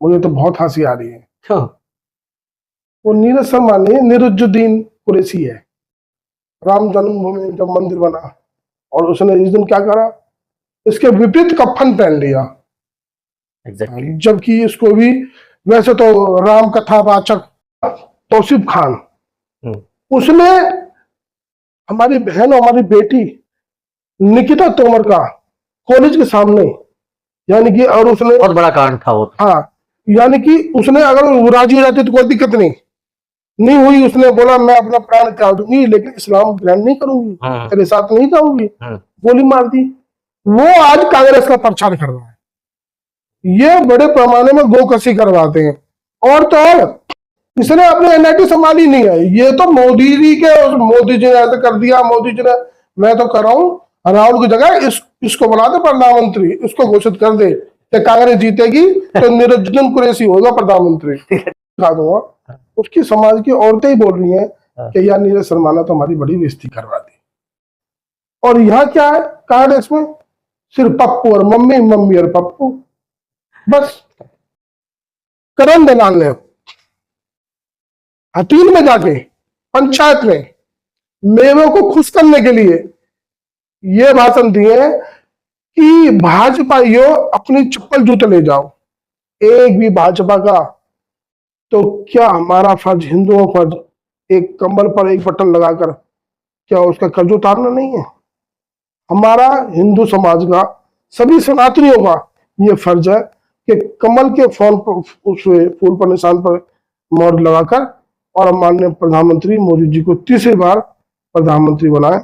मुझे तो बहुत हंसी आ रही है। क्यों? वो नीरज शर्मा ने निरुद्दीन कुरैशी है, राम जन्मभूमि में जब मंदिर बना और उसने इस दिन क्या करा, इसके विपरीत कफन पहन लिया। एग्जैक्टली। जबकि इसको भी, वैसे तो राम कथा वाचक तौसीफ खान, हम्म। उसने हमारी बहन और हमारी बेटी निकिता तोमर का कॉलेज के सामने, यानी कि, और उसने बहुत बड़ा कारण था वो। हाँ, यानी कि उसने अगर वो राजी हो जाती तो कोई दिक्कत नहीं हुई। उसने बोला मैं अपना प्राण त्याग दूंगी लेकिन इस्लाम ग्रहण नहीं करूंगी, तेरे साथ नहीं जाऊंगी, गोली मार दी। वो आज कांग्रेस का प्रचार कर रहा है। ये बड़े पैमाने में गोकशी करवाते हैं। और तो और इसने अपनी एनआईटी संभाली नहीं है। ये तो मोदी जी के, मोदी जी ने ऐसा कर दिया, मोदी जी ने, मैं तो कर रहा हूं राहुल की जगह इसको बना दे प्रधानमंत्री, इसको घोषित कर दे कि कांग्रेस जीतेगी तो निरुद्दीन कुरैशी होगा प्रधानमंत्री। दिखा दूंगा। उसकी समाज की औरतें ही बोल रही हैं कि यार नीरज शर्मा ने तो हमारी बड़ी बेइज्जती करवा दी। और यहाँ क्या है कांग्रेस में, सिर्फ पप्पू और मम्मी, मम्मी और पप्पू, बस। करण दलाल ने हथीन में जाके पंचायत में मेवों को खुश करने के लिए ये भाषण दिए कि भाजपाइयों अपनी चप्पल जूते ले जाओ। एक भी भाजपा का, तो क्या हमारा फर्ज, हिंदुओं का फर्ज, एक कंबल पर एक बटन लगाकर क्या उसका कर्ज उतारना नहीं है? हमारा हिंदू समाज का, सभी सनातनियों का ये फर्ज है कि कमल के फूल पर, उस फूल पर, निशान पर मोहर लगाकर और माननीय प्रधानमंत्री मोदी जी को तीसरी बार प्रधानमंत्री बनाए।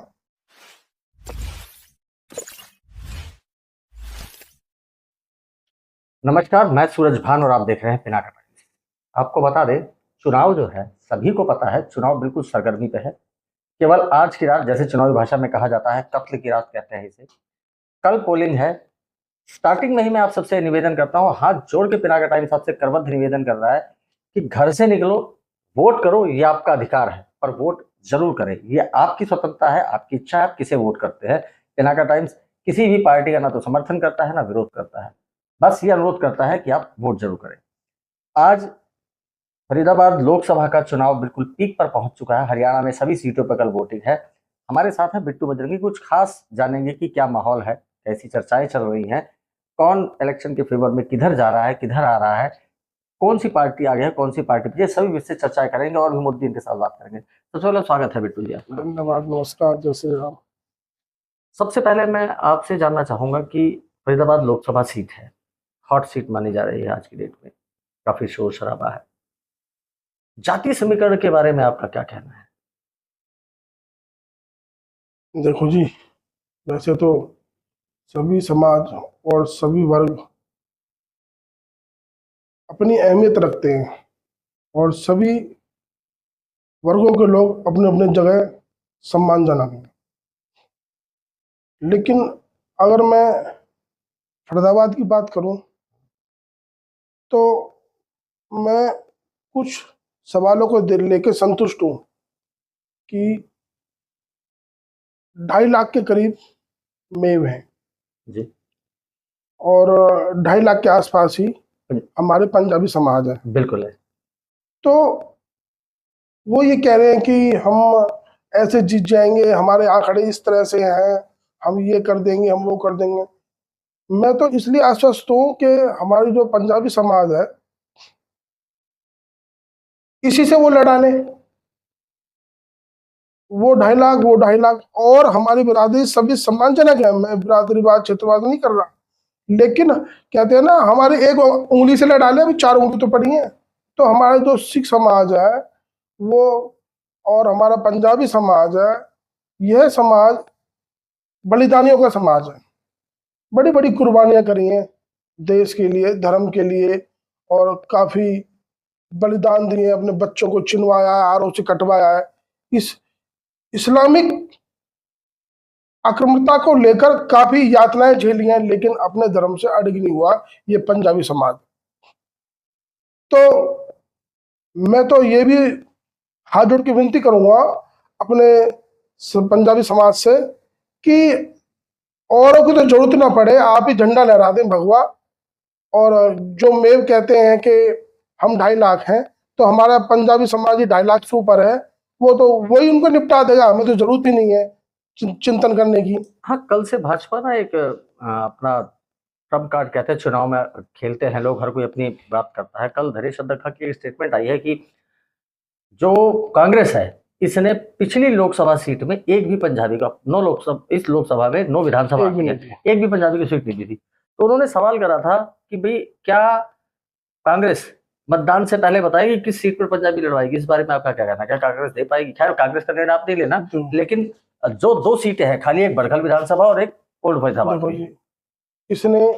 नमस्कार, मैं सूरज भान और आप देख रहे हैं पिनाका टाइम्स। आपको बता दें, चुनाव जो है सभी को पता है, चुनाव बिल्कुल सरगर्मी पे है। केवल आज की रात, जैसे चुनावी भाषा में कहा जाता है, कत्ल की रात कहते हैं इसे, कल पोलिंग है। स्टार्टिंग में ही मैं आप सबसे निवेदन करता हूँ, हाथ जोड़ के पिनाका टाइम्स आपसे करबद्ध निवेदन कर रहा है कि घर से निकलो, वोट करो, ये आपका अधिकार है, पर वोट जरूर करें। ये आपकी स्वतंत्रता है, आपकी इच्छा है, आप किसे वोट करते हैं। पिनाका टाइम्स किसी भी पार्टी का ना तो समर्थन करता है ना विरोध करता है, बस ये अनुरोध करता है कि आप वोट जरूर करें। आज फरीदाबाद लोकसभा का चुनाव बिल्कुल पीक पर पहुंच चुका है। हरियाणा में सभी सीटों पर कल वोटिंग है। हमारे साथ है बिट्टू बजरंगी। कुछ खास जानेंगे कि क्या माहौल है, कैसी चर्चाएं चल रही हैं, कौन इलेक्शन के फेवर में किधर जा रहा है, किधर आ रहा है, कौन सी पार्टी आगे है, कौन सी पार्टी पीछे, सभी विषय चर्चाएं करेंगे और भी मुद्दे इनके साथ बात करेंगे। सबसे पहले स्वागत है बिट्टू जी आपका। धन्यवाद, नमस्कार, जय श्री राम। सबसे पहले मैं आपसे जानना चाहूंगा कि फरीदाबाद लोकसभा सीट है, हॉट सीट मानी जा रही है आज की डेट में, काफी शोर शराबा है। जातीय समीकरण के बारे में आपका क्या कहना है? देखो जी, वैसे तो सभी समाज और सभी वर्ग अपनी अहमियत रखते हैं और सभी वर्गों के लोग अपने अपने जगह सम्मानजनक हैं। लेकिन अगर मैं फरीदाबाद की बात करूं तो मैं कुछ सवालों को लेकर संतुष्ट हूं कि 2.5 लाख के करीब मेव हैं जी। और 2.5 लाख के आसपास ही हमारे पंजाबी समाज है। बिल्कुल है। तो वो ये कह रहे हैं कि हम ऐसे जीत जाएंगे, हमारे आंकड़े इस तरह से हैं, हम ये कर देंगे, हम वो कर देंगे। मैं तो इसलिए आश्वस्त हूं कि हमारी जो पंजाबी समाज है, इसी से वो लड़ा ले। वो 2.5 लाख, वो 2.5 लाख, और हमारी बिरादरी सभी सम्मानजनक है। मैं बिरादरीवाद, क्षेत्रवाद नहीं कर रहा, लेकिन कहते हैं ना, हमारे एक उंगली से लड़ा ले, अभी 4 उंगली तो पड़ी है। तो हमारा जो सिख समाज है वो, और हमारा पंजाबी समाज है, यह समाज बलिदानियों का समाज है। बड़ी बड़ी कुर्बानियां करी हैं देश के लिए, धर्म के लिए, और काफी बलिदान दिए, अपने बच्चों को चिनवाया है, आरों से कटवाया है। इस इस्लामिक आक्रमणता को लेकर काफी यातनाएं झेली हैं, लेकिन अपने धर्म से अड़िग नहीं हुआ ये पंजाबी समाज। तो मैं तो ये भी हाथ जोड़ के विनती करूंगा अपने पंजाबी समाज से कि औरों की तो जरूरत ना पड़े, आप ही झंडा लहरा दें भगवा, और जो मेव कहते हैं कि हम 2.5 लाख हैं, तो हमारा पंजाबी समाज ही 2.5 लाख से ऊपर है, वो तो वही उनको निपटा देगा, हमें तो जरूरत ही नहीं है चिंतन करने की। हाँ, कल से भाजपा ना एक अपना ट्रम्प कार्ड कहते हैं, चुनाव में खेलते हैं लोग, हर कोई अपनी बात करता है। कल धीरेश अध्यक्ष की स्टेटमेंट आई है कि जो कांग्रेस है इसने पिछली लोकसभा सीट में एक भी पंजाबी का 9 लोकसभा, इस लोकसभा में 9 विधानसभा एक भी में नहीं। एक भी पंजाबी की सीट नहीं दी थी। तो उन्होंने सवाल करा था कि भाई क्या कांग्रेस मतदान से पहले बताएगी किस सीट पर पंजाबी लड़वाएगी, इस बारे में आपका क्या कहना है? क्या कांग्रेस दे पाएगी? खैर, कांग्रेस का निर्णय आप नहीं लेना, लेकिन जो 2 सीटें हैं, खाली एक बड़खल विधानसभा और एक ओल्ड फैजाबाद देखो की। जी, इसने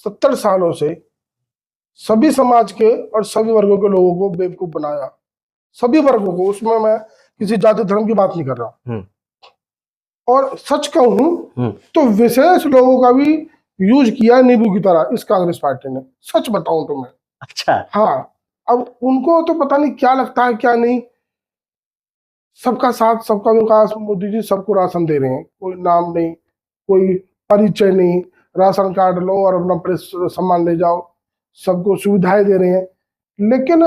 70 सालों से सभी समाज के और सभी वर्गों के लोगों को बेवकूफ बनाया, सभी वर्गों को, उसमें मैं किसी जाति धर्म की बात नहीं कर रहा। और सच कहूं तो विशेष लोगों का भी यूज किया नींबू की तरह इस कांग्रेस पार्टी ने, सच बताऊं तो मैं। अच्छा। हाँ, अब उनको तो पता नहीं क्या लगता है क्या नहीं। सबका साथ सबका विकास, मोदी जी सबको राशन दे रहे हैं, कोई नाम नहीं, कोई परिचय नहीं, राशन कार्ड लो और अपना सामान ले जाओ, सबको सुविधाएं दे रहे हैं। लेकिन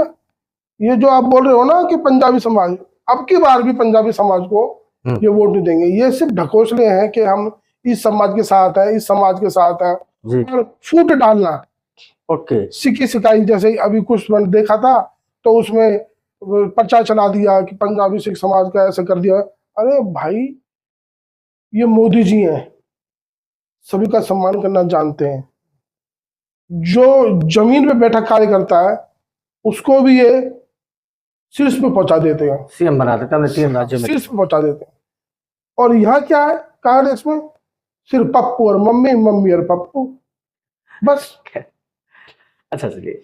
ये जो आप बोल रहे हो ना कि पंजाबी समाज, अब की बार भी पंजाबी समाज को ये वोट नहीं देंगे, ये सिर्फ ढकोसले हैं कि हम इस समाज के साथ हैं, इस समाज के साथ हैं, और फूट डालना। ओके, सिक्की सिकाई, जैसे अभी कुछ मैंने देखा था तो उसमें पर्चा चला दिया कि पंजाबी सिख समाज का ऐसे कर दिया। अरे भाई, ये मोदी जी हैं, सभी का सम्मान करना जानते हैं। जो जमीन पे बैठा कार्य करता है उसको भी ये शीर्ष पे पहुंचा देते हैं, सीएम बना देते हैं 3 राज्यों में, शीर्ष पे पहुंचा देते हैं। और यहाँ क्या है कांग्रेस में? सिर्फ पप्पू और मम्मी, मम्मी और पप्पू, बस। अच्छा, चलिए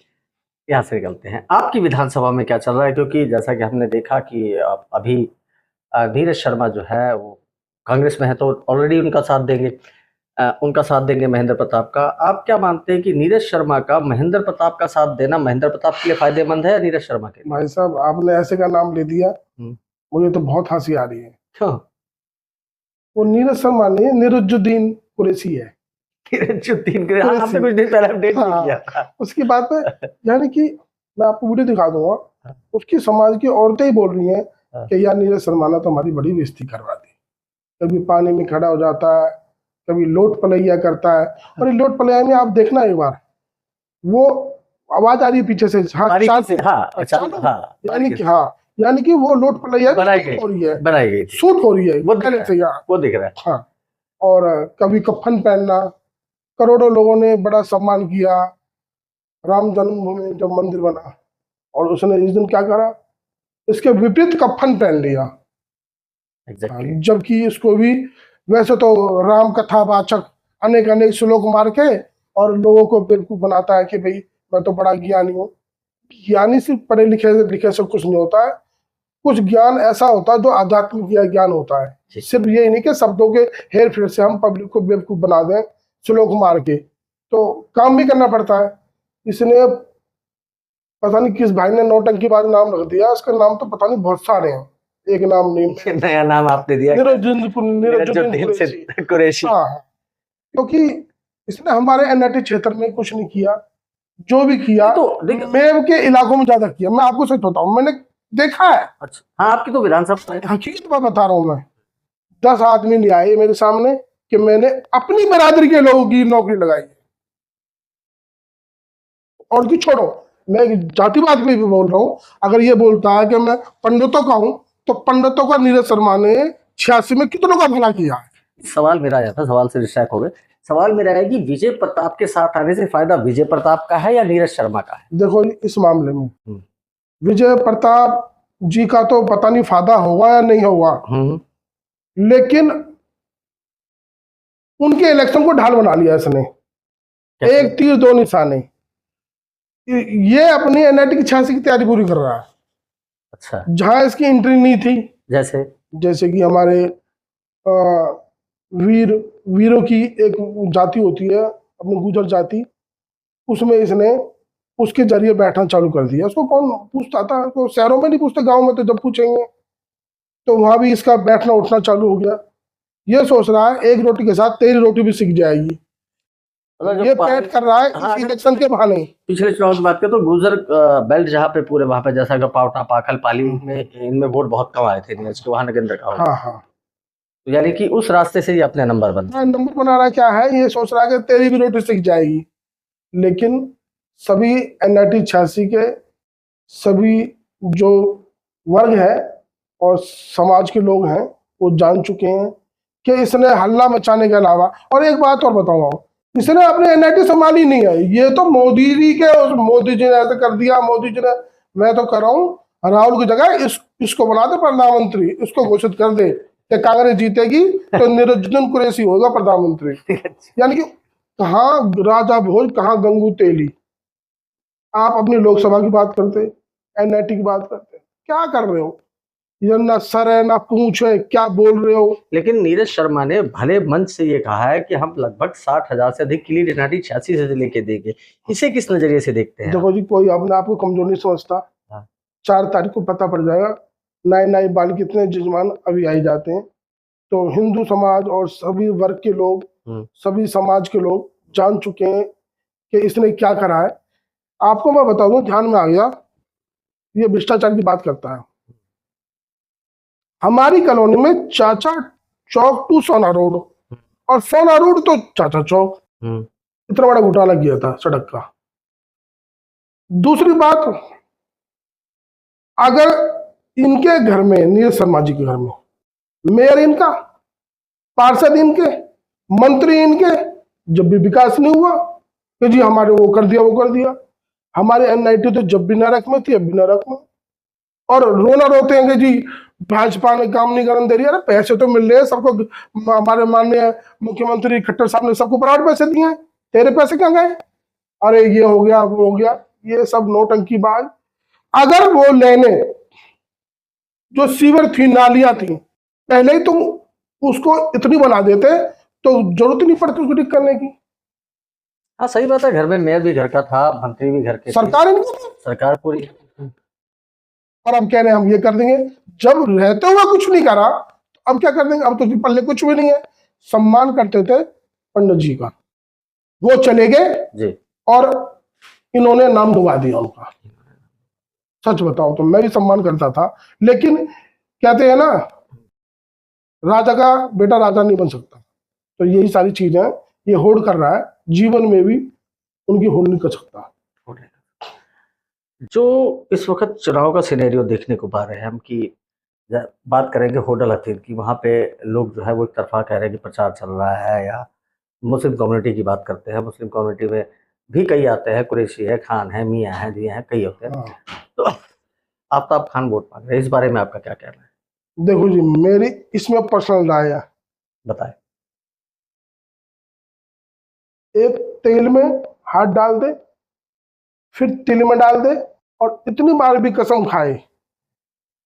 यहाँ से निकलते हैं। आपकी विधानसभा में क्या चल रहा है? क्योंकि जैसा कि हमने देखा कि अभी नीरज शर्मा जो है वो कांग्रेस में है, तो ऑलरेडी उनका साथ देंगे महेंद्र प्रताप का। आप क्या मानते हैं कि नीरज शर्मा का महेंद्र प्रताप का साथ देना महेंद्र प्रताप के लिए फायदेमंद है या नीरज शर्मा के लिए? भाई साहब, आपने ऐसे का नाम ले दिया, मुझे तो बहुत हंसी आ रही है। क्यों? वो नीरज शर्मा नहीं, निरुज्जुद्दीन कुरैशी है। निरुज्जुद्दीन कुरैशी, हाँ, आपने कुछ दिन पहले अपडेट नहीं किया था उसकी बात है। यानी कि मैं आपको वीडियो दिखा दूंगा, उसकी समाज की औरतें ही बोल रही हैं कि यार नीरज शर्मा ने तो हमारी बड़ी बेइज्जती करवा दी। कभी पानी में खड़ा हो जाता है, कभी लोट पलैया करता है। और ये लोट पलैया में आप देखना एक बार, वो आवाज आ रही है पीछे से, यानी कि वो लोट पलैया हो रही है, बनाई गई, शूट हो रही है, वो पहले से यहाँ वो दिख रहा है। हाँ, और कभी कफन पहनना, करोड़ों लोगों ने बड़ा सम्मान किया। राम जन्मभूमि जब मंदिर बना और उसने इस दिन क्या करा, इसके विपरीत कफन पहन लिया। जबकि इसको भी वैसे तो राम कथा वाचक अनेक अनेक श्लोक मार के और लोगों को बेवकूफ बनाता है कि भाई मैं तो बड़ा ज्ञानी हूँ। ज्ञानी सिर्फ पढ़े लिखे से कुछ नहीं होता है, कुछ ज्ञान ऐसा होता है जो आध्यात्मिक ज्ञान होता है। सिर्फ ये नहीं कि शब्दों के हेर फेर से हम पब्लिक को बेवकूफ बना दें श्लोक मार के, तो काम भी करना पड़ता है। इसने पता नहीं किस भाई ने नौटंकी बाज नाम रख दिया, उसका नाम तो पता नहीं बहुत सारे हैं, एक नाम नहीं, नया नाम आपने दिया, निरुज्जुद्दीन कुरैशी। हाँ, क्योंकि इसने हमारे एनआईटी क्षेत्र में कुछ नहीं किया, जो भी किया तो मेव के इलाकों में ज्यादा किया। मैं आपको सच बताऊं, मैंने देखा है। अच्छा, हाँ, आपकी तो विधानसभा, हकीकत बात बता रहा हूँ मैं। 10 आदमी ले आए मेरे सामने कि मैंने अपनी बरादरी के लोगों की नौकरी लगाई है, और की छोड़ो, मैं जातिवाद पे भी बोल रहा हूँ। अगर ये बोलता है कि मैं पंडितों का हूँ, तो पंडितों का नीरज शर्मा ने 86 में कितनों का भला किया है। सवाल मेरा आया था, सवाल से डिस्ट्रैक्ट हो गए। सवाल मेरा है कि विजय प्रताप के साथ आने से फायदा विजय प्रताप का है या नीरज शर्मा का है? देखो, इस मामले में विजय प्रताप जी का तो पता नहीं फायदा होगा या नहीं होगा, लेकिन उनके इलेक्शन को ढाल बना लिया इसने। एक तीर दो निशाने, ये अपनी एनआईटी की 86 की तैयारी पूरी कर रहा है। अच्छा, जहां इसकी एंट्री नहीं थी, जैसे कि हमारे वीरों की एक जाति होती है अपनी गुजर जाति, उसमें इसने उसके जरिए बैठना चालू कर दिया। उसको कौन पूछता था, तो शहरों में नहीं पूछते, गांव में तो जब पूछेंगे, तो वहां भी इसका बैठना उठना चालू हो गया। ये सोच रहा है एक रोटी के साथ 13 रोटी भी सीख जाएगी। मतलब ये पेट कर रहा है हाँ, इस इलेक्शन के बहाने। पिछले चुनाव की बात करें तो गुर्जर बेल्ट जहाँ पे पूरे वहां पे जैसा कि पावटा पाखल पाली में इनमें वोट बहुत कम आए थे नीरज के, वहां नगेंद्र का हाँ हाँ तो यानी कि उस रास्ते से ही अपने नंबर बन नंबर बना रहा क्या है, ये सोच रहा है कि तेरी भी रोटी सिक जाएगी। लेकिन सभी NIT 86 के सभी जो वर्ग है और समाज के लोग हैं वो जान चुके हैं कि इसने हल्ला मचाने के अलावा, और एक बात और बताऊंगा, इसने अपने NIT संभाली नहीं है। ये तो मोदी जी के, मोदी जी ने ऐसा कर दिया, मोदी जी ने, मैं तो कर रहा हूँ राहुल की जगह इसको बना दे प्रधानमंत्री, इसको घोषित कर दे कि कांग्रेस जीतेगी तो निरंजन कुरैशी होगा प्रधानमंत्री। यानी कि कहाँ राजा भोज कहाँ गंगू तेली। आप अपनी लोकसभा की बात करते, NIT की बात करते, क्या कर रहे हो? ये ना सर है ना पूछ है, क्या बोल रहे हो? लेकिन नीरज शर्मा ने भले मंच से ये कहा है कि हम लगभग 60,000 से अधिक क्लीन NIT 86 से लेके देंगे। इसे किस नजरिए से देखते हैं? देखो जी, कोई अपने आप को कमजोर नहीं समझता। 4 तारीख को पता पड़ जाएगा। नए नए बाल कितने जजमान अभी आई जाते हैं, तो हिंदू समाज और सभी वर्ग के लोग, सभी समाज के लोग जान चुके हैं कि इसने क्या करा है। आपको मैं बता दूं, ध्यान में आ गया, ये भ्रष्टाचार की बात करता है। हमारी कॉलोनी में चाचा चौक टू सोना रोड, और सोना रोड तो चाचा चौक, इतना बड़ा घोटाला किया था सड़क का। दूसरी बात, अगर इनके घर में, नीरज शर्मा जी के घर में, मेयर इनका, पार्षद इनके, मंत्री इनके, जब भी विकास नहीं हुआ कि जी हमारे वो कर दिया वो कर दिया। हमारे NIT तो जब भी नरक में थी अब भी नरक में, और रोना रोते हैं कि जी भाजपा ने काम नहीं करने दे रही। अरे पैसे तो मिल रहे हैं सबको, हमारे माननीय मुख्यमंत्री खट्टर साहब ने सबको बराबर पैसे दिए हैं, तेरे पैसे क्या गए? अरे ये हो गया वो हो गया, ये सब नौटंकी बात। अगर वो लेने जो सीवर थी, नालियां थी, पहले ही तुम उसको इतनी बना देते तो जरूरत ही नहीं पड़ती उसको ठीक करने की। हाँ सही बात है, घर में मेयर भी घर का था, मंत्री भी घर के, सरकार पूरी। और अब कह रहे हैं हम ये कर देंगे, जब रहते हुए कुछ नहीं करा तो अब क्या कर देंगे? अब तो पल्ले कुछ भी नहीं है। सम्मान करते थे पंडित जी का, वो चले गए और इन्होंने नाम डुबा दिया उनका। सच बताओ तो मैं भी सम्मान करता था, लेकिन कहते हैं ना, राजा का बेटा राजा नहीं बन सकता। तो यही सारी चीजें ये होड़ कर रहा है, जीवन में भी उनकी होड़ नहीं कर सकता। जो इस वक्त चुनाव का सिनेरियो देखने को पा रहे हैं हम, कि बात करेंगे होडल हथीर की, वहाँ पे लोग जो है वो एक तरफा कह रहे हैं कि प्रचार चल रहा है, या मुस्लिम कम्युनिटी की बात करते हैं, मुस्लिम कम्युनिटी में भी कई आते हैं, कुरैशी है, खान है, मियाँ है, दिया है, कई होते हैं। तो आफ्ताब खान वोट मांग रहे हैं, इस बारे में आपका क्या कहना है? देखो जी, मेरी इसमें पर्सनल राय है। बताए। एक तेल में हाथ डाल दे, फिर तिल में डाल दे, और इतनी बार भी कसम खाए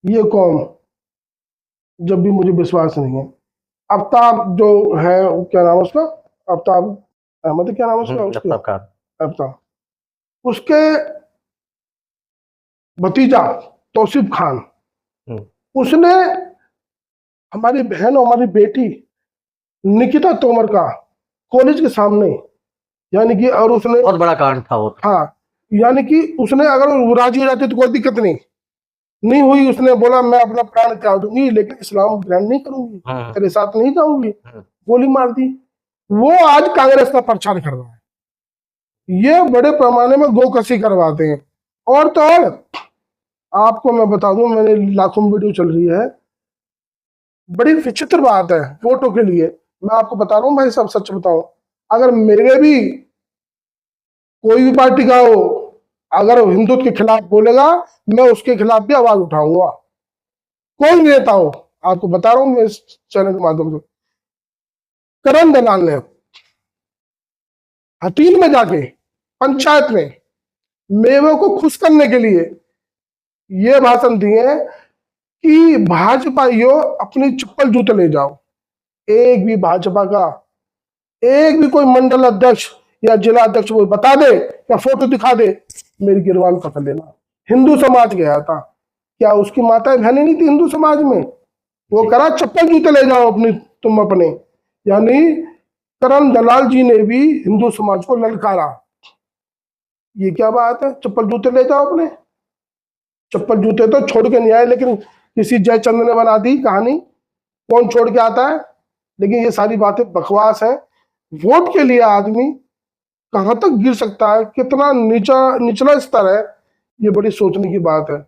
ये कौम, जब भी मुझे विश्वास नहीं है। आफ्ताब जो है, क्या नाम है उसका, आफ्ताब अहमद, क्या नाम है उसका? आफ्ताब, उसके भतीजा तौसीफ खान, उसने हमारी बहन और हमारी बेटी निकिता तोमर का कॉलेज के सामने, यानी कि, और उसने बहुत बड़ा कांड था वो। हाँ, यानी कि उसने, अगर वो राजी हो जाती तो कोई दिक्कत नहीं हुई। उसने बोला मैं अपना प्राण त्याग दूंगी लेकिन इस्लाम ग्रहण नहीं करूंगी, तेरे साथ नहीं जाऊंगी, गोली मार दी। वो आज कांग्रेस का प्रचार कर रहा है। ये बड़े पैमाने में गोकशी करवाते हैं। और तो और आपको मैं बता दूं, मैंने लाखों वीडियो चल रही है, बड़ी विचित्र बात है वोटों के लिए। मैं आपको बता रहा हूँ भाई, सब सच बताऊं, अगर मेरे भी कोई भी पार्टी का हो, अगर हिंदुत्व के खिलाफ बोलेगा, मैं उसके खिलाफ भी आवाज उठाऊंगा, कोई नेता हो। आपको बता रहा हूं मैं इस चैनल के माध्यम से। करण दलाल ने हथीन में जाके पंचायत में मेवों को खुश करने के लिए ये भाषण दिए कि भाजपाइयों अपनी चप्पल जूते ले जाओ। एक भी भाजपा का, एक भी कोई मंडल अध्यक्ष या जिला अध्यक्ष वो बता दे या फोटो दिखा दे, मेरी गिरवान पकड़ लेना। हिंदू समाज गया था, क्या उसकी माताएं बहनें नहीं थी हिंदू समाज में? वो करा चप्पल जूते ले जाओ अपनी, तुम अपने, यानी करण दलाल जी ने भी हिंदू समाज को ललकारा। ये क्या बात है, चप्पल जूते ले जाओ अपने, चप्पल जूते तो छोड़ के नहीं आए, लेकिन किसी जयचंद ने बना दी कहानी, कौन छोड़ के आता है। लेकिन ये सारी बातें बकवास है। वोट के लिए आदमी कहां तक गिर सकता है, कितना निचला स्तर है, ये बड़ी सोचने की बात है।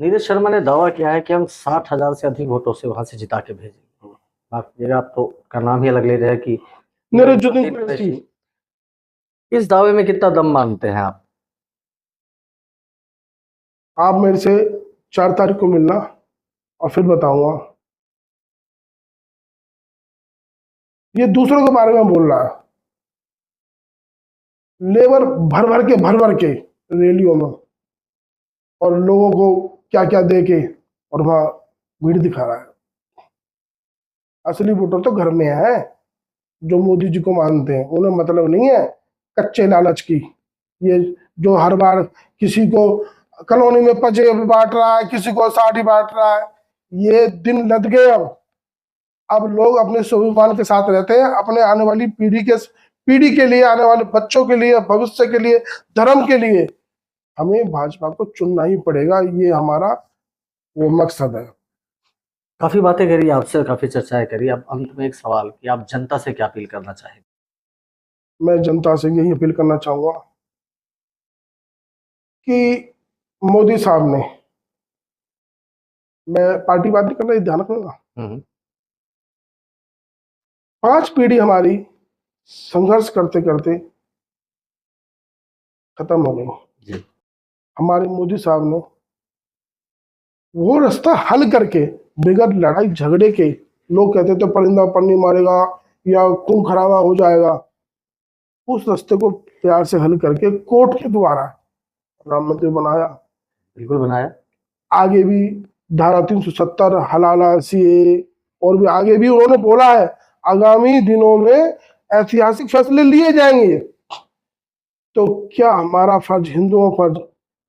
नीरज शर्मा ने दावा किया है कि हम 60,000 से अधिक वोटों से वहां से जिता के भेजेंगे। आप तो का नाम ही अलग ले रहे हैं कि निरजुद्दीन कुरैशी। इस दावे में कितना दम मानते हैं आप? आप मेरे से 4 तारीख को मिलना और फिर बताऊंगा। ये दूसरों के बारे में बोल रहा है, लेबर भर भर के रैलियों में, और लोगों को क्या क्या दे के और वहां भीड़ दिखा रहा है। असली वोटर तो घर में है, जो मोदी जी को मानते हैं। उन्हें मतलब नहीं है कच्चे लालच की। ये जो हर बार किसी को कॉलोनी में पजे बांट रहा है, किसी को साड़ी बांट रहा है, ये दिन लद गए। अब लोग अपने स्वाभिमान के साथ रहते हैं, अपने आने वाली पीढ़ी के लिए, आने वाले बच्चों के लिए, भविष्य के लिए, धर्म के लिए हमें भाजपा को चुनना ही पड़ेगा। ये हमारा वो मकसद है। काफी बातें करी आपसे, काफी चर्चाएं करी। अब अंत में एक सवाल कि आप जनता से क्या अपील करना चाहेंगे? मैं जनता से यही अपील करना चाहूंगा कि मोदी साहब ने, मैं पार्टी बात नहीं कर रहा, ध्यान रखना, 5 पीढ़ी हमारी संघर्ष करते करते खत्म हो गई। हमारे मोदी साहब ने वो रास्ता हल करके, बगैर लड़ाई झगड़े के, लोग कहते थे परिंदा पन्नी मारेगा या खून खराबा हो जाएगा, उस रास्ते को प्यार से हल करके कोर्ट के द्वारा राम मंदिर बनाया। बिल्कुल बनाया। आगे भी धारा 370 हलाला सीए, और भी आगे भी उन्होंने बोला है आगामी दिनों में ऐतिहासिक फैसले लिए जाएंगे। तो क्या हमारा फर्ज, हिंदुओं फर्ज,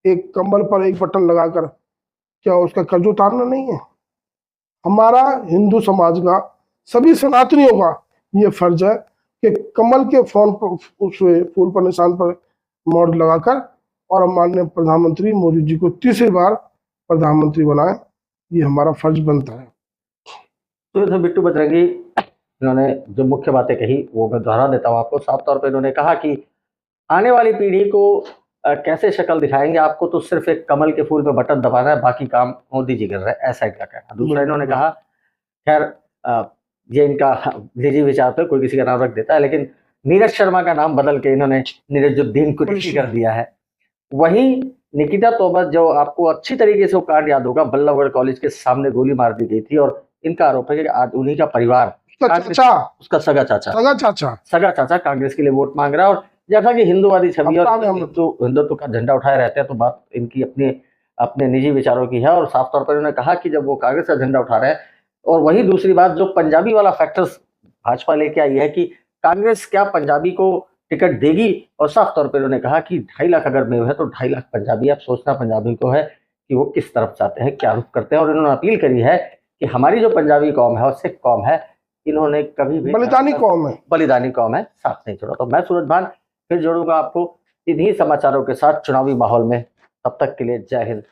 एक कंबल पर एक बटन लगाकर क्या उसका कर्ज उतारना नहीं है? हमारा हिंदू समाज का, सभी सनातनियों का ये फर्ज है कि कमल के फूल पर निशान पर मोहर लगाकर और माननीय प्रधानमंत्री मोदी जी को तीसरी बार प्रधानमंत्री बनाए। ये हमारा फर्ज बनता है। तो बिट्टू बजरंगी इन्होंने जो मुख्य बातें कही वो मैं दोहरा देता हूँ आपको। साफ तौर पे इन्होंने कहा कि आने वाली पीढ़ी को कैसे शक्ल दिखाएंगे, आपको तो सिर्फ एक कमल के फूल पे बटन दबाना है, बाकी काम मोदी जी कर रहे हैं, ऐसा इनका कहना। दूसरा इन्होंने कहा, खैर ये इनका निजी विचार पे कोई किसी का नाम रख देता है, लेकिन नीरज शर्मा का नाम बदल के इन्होंने निरजुद्दीन कुरैशी कर दिया है। वहीं निकिता तोमर, जो आपको अच्छी तरीके से वो कांड याद होगा, बल्लभगढ़ कॉलेज के सामने गोली मार दी गई थी, और इनका आरोप है कि आज उन्हीं का परिवार, उसका सगा चाचा कांग्रेस के लिए वोट मांग रहा है। और जैसा कि हिंदूवादी छवि और हिंदुत्व का झंडा उठाए रहते हैं, तो बात इनकी अपने निजी विचारों की है। और साफ तौर पर उन्होंने कहा कि जब वो कांग्रेस का झंडा उठा रहे हैं, और वही दूसरी बात जो पंजाबी वाला फैक्टर्स भाजपा लेके आई है कि कांग्रेस क्या पंजाबी को टिकट देगी, और साफ तौर पर उन्होंने कहा कि 2.5 लाख अगर मेव है तो 2.5 लाख पंजाबी। अब सोचना पंजाबी को है कि वो किस तरफ चाहते हैं, क्या रुख करते हैं। और इन्होंने अपील करी है कि हमारी जो पंजाबी कौम है और सिख कौम है, इन्होंने कभी भी बलिदानी कौम है, साथ नहीं छोड़ा। तो मैं सूरज भान फिर जोड़ूंगा आपको इन्हीं समाचारों के साथ चुनावी माहौल में। तब तक के लिए जय हिंद,